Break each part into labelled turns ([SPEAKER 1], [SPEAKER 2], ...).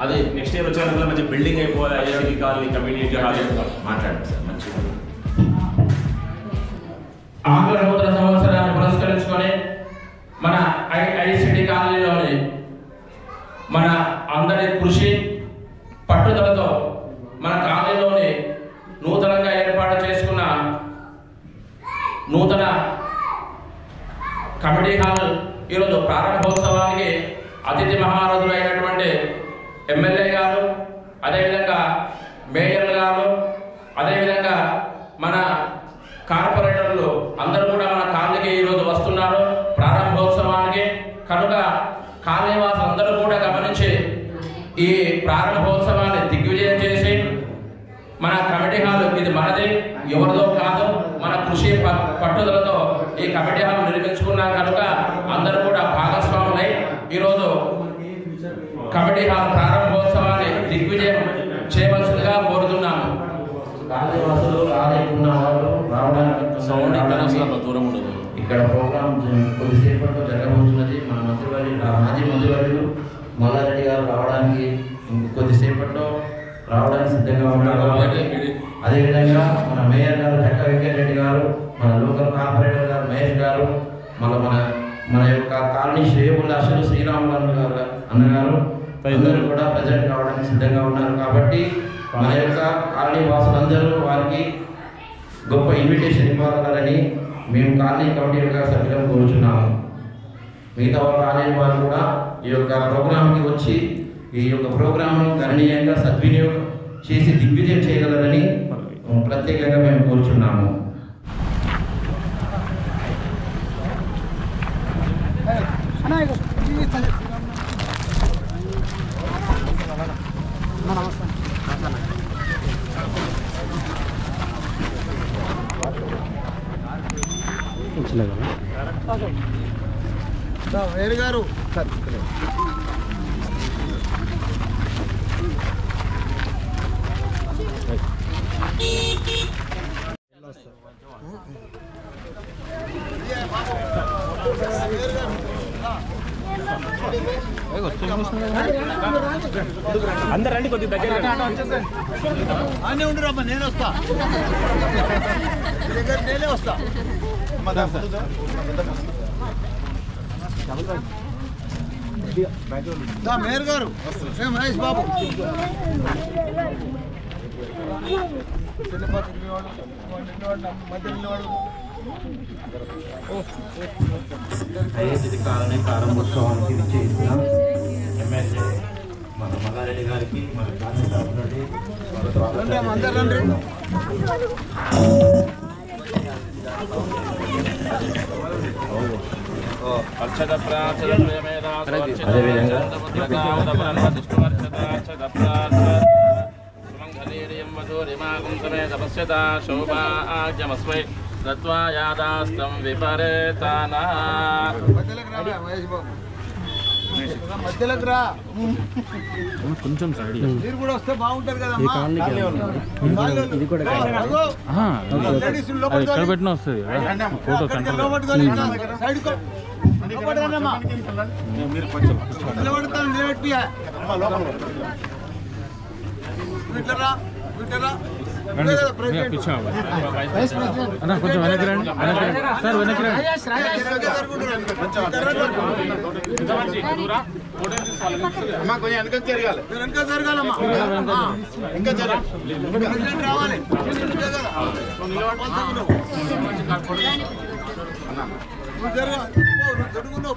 [SPEAKER 1] అది next year వచ్చేందుకు మంచి బిల్డింగ్ అయిపోవాలి. ఐఐటి కాలనీ, కమ్యూనిటీ కాలనీ మాట్లాడండి సార్. మంచిగా
[SPEAKER 2] ఆంగ్ల నూతన సంవత్సరాన్ని పురస్కరించుకొని మన ఐసిటి కాలనీలోని మన అందరి కృషి పట్టుదలతో మన కాలనీలోని నూతనంగా ఏర్పాటు చేసుకున్న నూతన కమిటీ హాల్ ఈరోజు ప్రారంభోత్సవానికి అతిథి మహారథులైనటువంటి ఎమ్మెల్యే గారు, అదేవిధంగా మేయర్ గారు, అదేవిధంగా మన కార్పొరేటర్లు అందరూ కూడా మన కాలనీకి ఈరోజు వస్తున్నారు ప్రారంభోత్సవానికి. కనుక కాలనీవాసులు అందరూ కూడా గమనించి ఈ ప్రారంభోత్సవాన్ని దిగ్విజయం చేసి మన కమిటీ హాల్ ఇది మనది, ఎవరిదో కాదు, మన కృషి పట్టుదలతో ఈ కమిటీ హాల్ నిర్మించుకున్నాం. కనుక అందరూ కూడా భాగస్వాములై ఈరోజు కమిటీ హాల్ ప్రారంభోత్సవాన్ని దిగ్విజయం చేయవలసిందిగా కోరుతున్నాము.
[SPEAKER 3] కాలనీవాసులు రాలేకున్న వాళ్ళు రావడానికి
[SPEAKER 1] దూరం ఉండదు.
[SPEAKER 3] ఇక్కడ ప్రోగ్రాం కొద్దిసేపట్లో జరగబోతున్నది. మన మాజీ మంత్రివర్యులు మల్లారెడ్డి గారు రావడానికి కొద్దిసేపట్లో రావడానికి సిద్ధంగా ఉన్నారు. అదేవిధంగా మన మేయర్ గారు చక్క వెంకటరెడ్డి గారు, మన లోకల్ కార్పొరేటర్ గారు మహేష్ గారు, మన యొక్క కాలనీ శ్రేయోభిలాషులు శ్రీరాములు గారు అన్నగారు అందరూ కూడా ప్రజెంట్ కావడానికి సిద్ధంగా ఉన్నారు. కాబట్టి మన యొక్క కాలనీ వాసులందరూ వారికి గొప్ప ఇన్విటేషన్ ఇవ్వాలని మేము కాలనీ కమిటీ యొక్క సభ్యులను కోరుచున్నాము. మిగతా కాలనీ వారు కూడా ఈ యొక్క ప్రోగ్రాంకి వచ్చి ఈ యొక్క ప్రోగ్రాంను గణనీయంగా సద్వినియోగం చేసి దిగ్విజయం చేయగలరని ప్రత్యేకంగా మేము కోరుచున్నాము.
[SPEAKER 4] వేరు గారు
[SPEAKER 1] అందరు రండి, కొద్దిగా దగ్గర
[SPEAKER 4] అన్నీ ఉండరమ్మా, నేను వస్తా దగ్గర, నేనే వస్తా. మేయర్ గారు మహేష్ బాబు
[SPEAKER 3] ఐఐటి కాలనీ ప్రారంభోత్సవానికి విచ్చేసిన ఎమ్మెల్యే మన మల్లారెడ్డి గారికి మన కాలనీ
[SPEAKER 2] శోభాగ్యమస్మై దత్వా యాదాస్తం విపరేతానా.
[SPEAKER 4] మధ్యలోకి రా,
[SPEAKER 5] కొంచెం సైడ్
[SPEAKER 4] మీరు కూడా వస్తే బాగుంటారు కదా.
[SPEAKER 5] ఎక్కడ పెట్టినా వస్తుంది ఫోటో అన్న కొంచెం వెనక్కి రండి, సార్ వెనక్కి రండి.
[SPEAKER 4] కొంచెం వెనక జరగాలి, వెనక జరగాలమ్మా, ఇంకా రావాలి.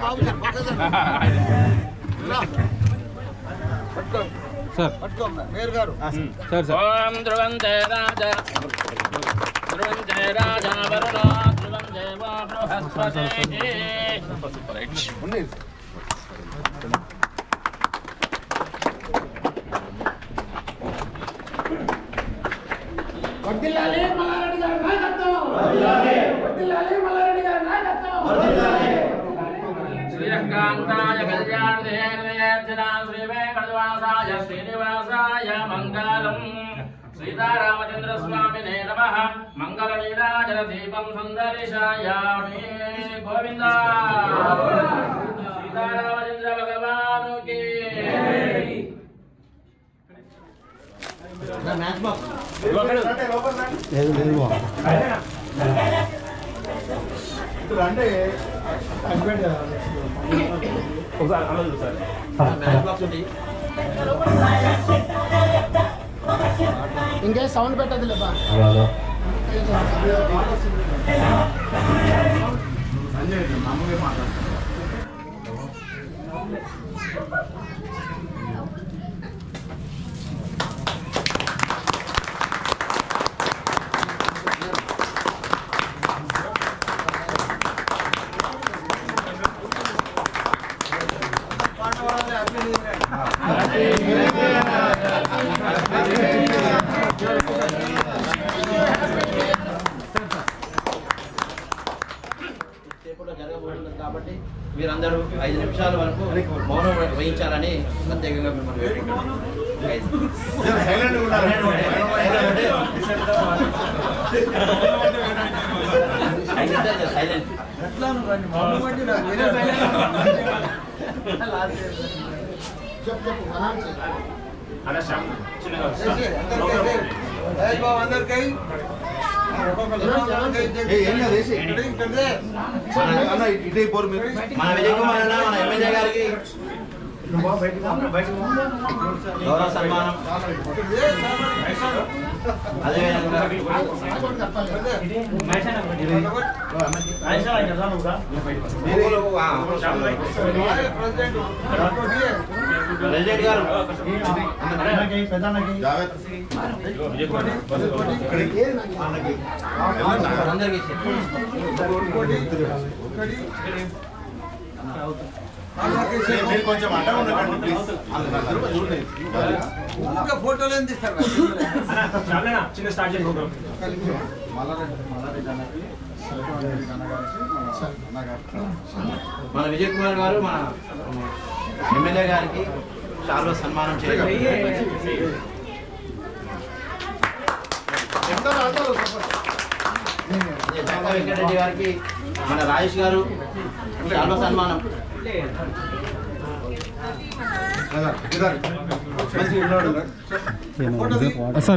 [SPEAKER 4] బాబు
[SPEAKER 5] సార్
[SPEAKER 4] మేయర్ గారు
[SPEAKER 5] సార్
[SPEAKER 2] ఓం ధ్రువం జయ రాజా, ధ్రువం జయ రాజా వరుణో, ధ్రువం దేవో బృహస్పతి.
[SPEAKER 6] వర్ధిల్లాలి మల్లారెడ్డి గారి నాయకత్వం, వర్ధిల్లాలి మల్లారెడ్డి గారి నాయకత్వం.
[SPEAKER 2] శ్రీకాంతాయ కళ్యాణదేర్వేర్జనా శ్రీ వెంకటవాసాయ శ్రీనివాసాయ మంగళం. సీతారామచంద్ర స్వామినే నమః. మంగళ నీరాజన దీపం సుందరిశాయామి. గోవింద సీతారామచంద్ర భగవానుకి.
[SPEAKER 6] ఇంకే సౌండ్ పెట్టదు లేబా
[SPEAKER 3] జరగబోతుంది కాబట్టి మీరందరూ 5 నిమిషాల వరకు మౌనం వహించాలని ప్రత్యేకంగా మిమ్మల్ని వేడుకుంటున్నాను. మన విజయ్ కుమార్ అన్న మన ఎమ్మెల్యే గారికి గౌరవ సన్మానం, అదేవిధంగా ప్రెసిడెంట్ గారు అందరికీ
[SPEAKER 4] కొంచెం అడ్డ ఉండకండి ప్లీజ్. ఫోటోలు ఏం తీస్తారు
[SPEAKER 1] చిన్న స్టార్ట్ చేయ ప్రోగ్రామ్.
[SPEAKER 3] మన విజయ్ కుమార్ గారు మన ఎమ్మెల్యే గారికి చాలా సన్మానం చేయాలి. వెంకటరెడ్డి గారికి మన రాజేష్ గారు చాలా సన్మానం.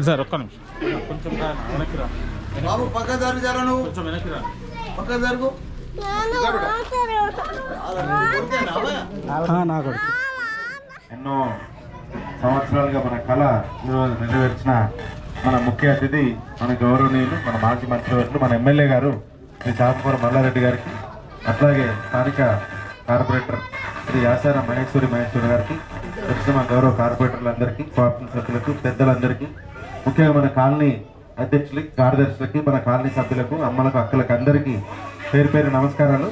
[SPEAKER 5] సార్ ఒక్క నిమిషం కొంచెం వెనక్కి రా
[SPEAKER 4] బాబు పక్క జరుగు జర నువ్వు
[SPEAKER 5] కొంచెం వెనక్కి రా
[SPEAKER 4] పక్క జరుగు
[SPEAKER 7] ఎన్నో సంవత్సరాలుగా మన కళ ఈరోజు నెరవేర్చిన మన ముఖ్య అతిథి మన గౌరవనీయులు మన మాజీ మంత్రివర్యులు మన ఎమ్మెల్యే గారు శ్రీ చామకూర మల్లారెడ్డి గారికి, అట్లాగే స్థానిక కార్పొరేటర్ శ్రీ యాసార మహేశ్వరి గారికి, వచ్చిన మా గౌరవ కార్పొరేటర్లందరికీ, కోఆపరేటివ్ సభ్యులకు, పెద్దలందరికీ, ముఖ్యంగా మన కాలనీ అధ్యక్షులకి, కార్యదర్శులకి, మన కాలనీ సభ్యులకు, అమ్మలకు, అక్కలకు అందరికీ పేరు పేరు నమస్కారాలు.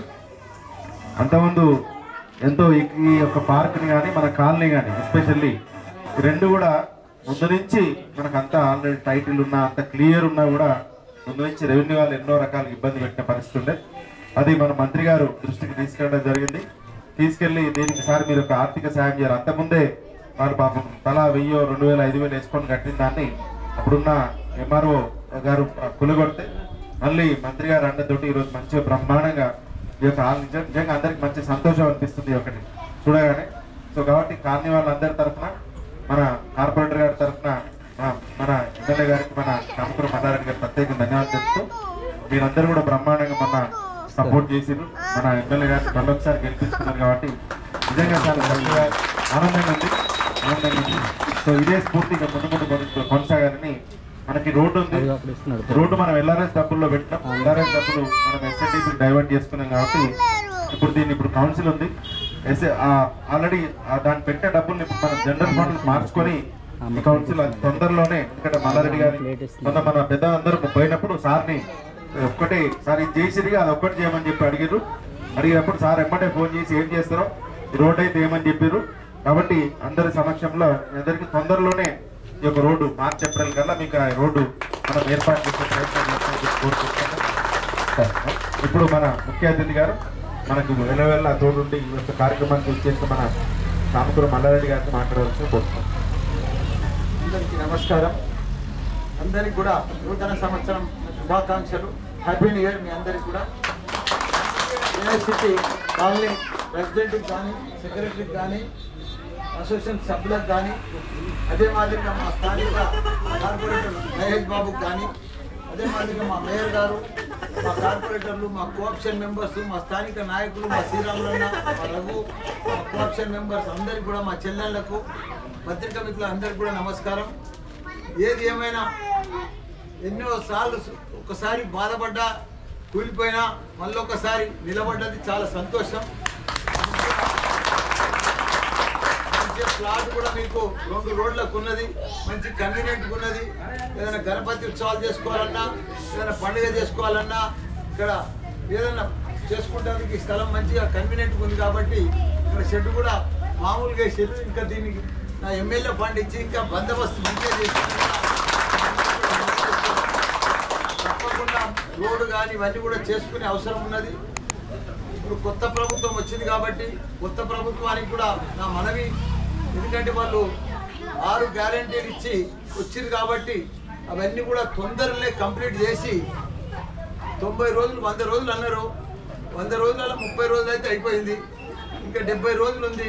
[SPEAKER 7] అంతకుముందు ఎంతో ఈ యొక్క పార్క్ని కానీ మన కాలనీ కానీ ఎస్పెషల్లీ ఈ రెండు కూడా ముందు నుంచి మనకు అంతా ఆల్రెడీ టైటిల్ ఉన్నా అంత క్లియర్ ఉన్నా కూడా ముందు నుంచి రెవెన్యూ వాళ్ళు ఎన్నో రకాల ఇబ్బంది పెట్టిన పరిస్థితి ఉండే. అది మన మంత్రి గారు దృష్టికి తీసుకెళ్ళడం జరిగింది. తీసుకెళ్ళి దీనికి సార్ మీరు ఒక ఆర్థిక సాయం చేయాలి. అంతకుముందే వాళ్ళు పాపం తలా 1000, 2000, 5000 వేసుకొని కట్టిన దాన్ని అప్పుడున్న ఎంఆర్ఓ గారు కులగొడితే మళ్ళీ మంత్రి గారు అండతోటి ఈరోజు మంచిగా బ్రహ్మాండంగా ఈ యొక్క నిజంగా అందరికి మంచి సంతోషం అనిపిస్తుంది ఒకటి చూడగానే. సో కాబట్టి కాలనీ వాళ్ళందరి తరఫున, మన కార్పొరేటర్ గారి తరఫున, మన ఎమ్మెల్యే గారికి, మన చామకూర మల్లారెడ్డి గారికి ప్రత్యేక ధన్యవాదాలు చెప్తూ, మీరందరూ కూడా బ్రహ్మాండంగా మన సపోర్ట్ చేసిరు. మన ఎమ్మెల్యే గారిని మళ్ళొకసారి గెలిపించుకున్నారు కాబట్టి నిజంగా చాలా చక్కగా ఆనందంగా ఉంది. సో ఇదే స్ఫూర్తిగా ముందు కొనసాగాలని. మనకి రోడ్డు ఉంది, రోడ్డు మనం ఎల్ఆర్ఎస్ డబ్బుల్లో పెట్టినాం. ఎల్ఆర్ఎస్ డబ్బులు మనం ఎస్ఎన్డీపీ డైవర్ట్ చేసుకున్నాం కాబట్టి ఇప్పుడు దీన్ని కౌన్సిల్ ఉంది, ఆల్రెడీ దాన్ని పెట్టే డబ్బుల్ని మనం జనరల్ ఫండ్ మార్చుకొని ఈ కౌన్సిల్ తొందరలోనే, ఎందుకంటే మల్లారెడ్డి గారి మన పెద్దలందరూ పోయినప్పుడు సార్ని ఒక్కటే సార్ ఇది చేసిరిగా అది ఒక్కటి చేయమని చెప్పి అడిగారు. అడిగినప్పుడు సార్ ఎమ్మటే ఫోన్ చేసి ఏం చేస్తారో ఈ రోడ్డు అయితే ఏమని చెప్పారు. కాబట్టి అందరి సమక్షంలో అందరికీ తొందరలోనే ఈ యొక్క రోడ్డు మార్చి ఏప్రిల్ కల్లా మీకు ఆ రోడ్డు మనం ఏర్పాటు చేసే ప్రయత్నం చేస్తామని కోరుకుంటున్నాం. ఇప్పుడు మన ముఖ్య అతిథి గారు మనకు వెలవెల్ల తోడుండి ఈ యొక్క కార్యక్రమానికి వచ్చేసి మన చామకూర మల్లారెడ్డి గారితో మాట్లాడవలసిన కోరుతున్నాం.
[SPEAKER 4] అందరికీ నమస్కారం. అందరికి కూడా నూతన సంవత్సరం శుభాకాంక్షలు. హ్యాపీ న్యూ ఇయర్ మీ అందరికి కూడా. యూనివర్సిటీ కాలనీ ప్రెసిడెంట్కి కానీ, సెక్రటరీకి కానీ, అసోసియేషన్ సభ్యులకు కానీ, అదే మాదిరిగా మా స్థానిక కార్పొరేటర్ మహేష్ బాబుకి కానీ, అదే మాదిరిగా మా మేయర్ గారు, మా కార్పొరేటర్లు, మా కోఆప్షన్ మెంబర్స్, మా స్థానిక నాయకులు, మా శ్రీరాములన్న, మా రఘు, మా కోఆప్షన్ మెంబర్స్ అందరికీ కూడా, మా చెల్లెళ్లకు, పత్రికా మిత్రులందరికీ కూడా నమస్కారం. ఏది ఏమైనా ఎన్నోసార్లు ఒకసారి బాధపడ్డా, కూలిపోయినా మళ్ళీ ఒకసారి నిలబడ్డది చాలా సంతోషం. ప్లాట్ కూడా మీకు 2 రోడ్లకు ఉన్నది, మంచి కన్వీనియంట్గా ఉన్నది. ఏదైనా గణపతి ఉత్సవాలు చేసుకోవాలన్నా, ఏదైనా పండుగ చేసుకోవాలన్నా, ఇక్కడ ఏదైనా చేసుకుంటానికి స్థలం మంచిగా కన్వీనియంట్గా ఉంది కాబట్టి ఇక్కడ షెడ్ కూడా మామూలుగా షెడ్ ఇంకా దీనికి నా ఎమ్మెల్యే ఫండ్ ఇచ్చి ఇంకా బందోబస్తు మంచిగా చేసుకుంటా. తప్పకుండా రోడ్డు కానీ ఇవన్నీ కూడా చేసుకునే అవసరం ఉన్నది. ఇప్పుడు కొత్త ప్రభుత్వం వచ్చింది కాబట్టి కొత్త ప్రభుత్వానికి కూడా నా మనవి, ఎందుకంటే వాళ్ళు 6 గ్యారెంటీలు ఇచ్చి వచ్చింది కాబట్టి అవన్నీ కూడా తొందరలే కంప్లీట్ చేసి 90 రోజులు 100 రోజులు అన్నారు. 100 రోజులలో 30 రోజులు అయితే అయిపోయింది, ఇంకా 70 రోజులు ఉంది.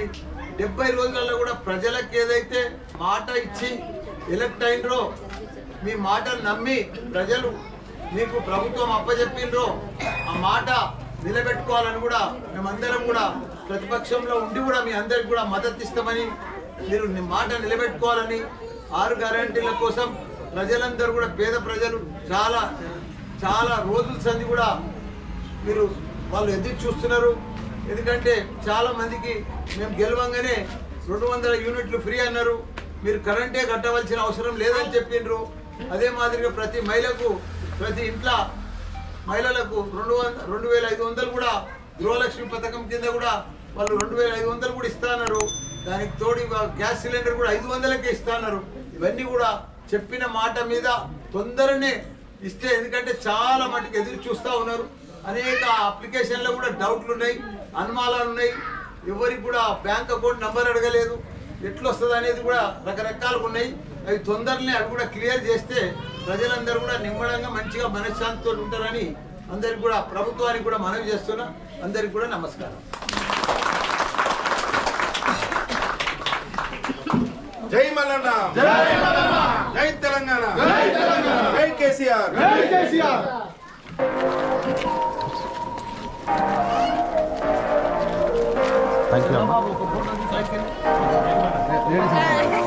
[SPEAKER 4] 70 రోజులలో కూడా ప్రజలకు ఏదైతే మాట ఇచ్చి ఎలక్ట్ అయినరో, మీ మాటను నమ్మి ప్రజలు మీకు ప్రభుత్వం అప్పచెప్పిండ్రో ఆ మాట నిలబెట్టుకోవాలని కూడా మేమందరం కూడా ప్రతిపక్షంలో ఉండి కూడా మీ అందరికి కూడా మద్దతు ఇస్తామని, మీరు మాట నిలబెట్టుకోవాలని 6 గ్యారెంటీల కోసం ప్రజలందరూ కూడా పేద ప్రజలు చాలా చాలా రోజుల సంది కూడా మీరు వాళ్ళు ఎదురు చూస్తున్నారు. ఎందుకంటే చాలా మందికి మేము గెలవంగానే 200 యూనిట్లు ఫ్రీ అన్నారు, మీరు కరెంటే కట్టవలసిన అవసరం లేదని చెప్పిండ్రు. అదే మాదిరిగా ప్రతి మహిళకు ప్రతి ఇంట్లో మహిళలకు 2500 కూడా గృహలక్ష్మి పథకం కింద కూడా వాళ్ళు 2500 కూడా ఇస్తున్నారు. దానికి తోడు గ్యాస్ సిలిండర్ కూడా 500కే ఇస్తున్నారు. ఇవన్నీ కూడా చెప్పిన మాట మీద తొందరనే ఇస్తే, ఎందుకంటే చాలా మటుకు ఎదురు చూస్తూ ఉన్నారు. అనేక అప్లికేషన్లో కూడా డౌట్లు ఉన్నాయి, అనుమానాలు ఉన్నాయి. ఎవరికి కూడా బ్యాంక్ అకౌంట్ నెంబర్ అడగలేదు, ఎట్లా వస్తుంది అనేది కూడా రకరకాలుగా ఉన్నాయి. అవి తొందరనే అవి కూడా క్లియర్ చేస్తే ప్రజలందరూ కూడా నిమ్మడంగా మంచిగా మనశ్శాంతితో ఉంటారని అందరికి కూడా ప్రభుత్వానికి కూడా మనవి చేస్తున్నా. అందరికి కూడా నమస్కారం.
[SPEAKER 8] జై మల్లన్న, జై మల్లన్న, జై తెలంగాణ, జై తెలంగాణ, జై కేసీఆర్, జై కేసీఆర్.
[SPEAKER 5] Thank you.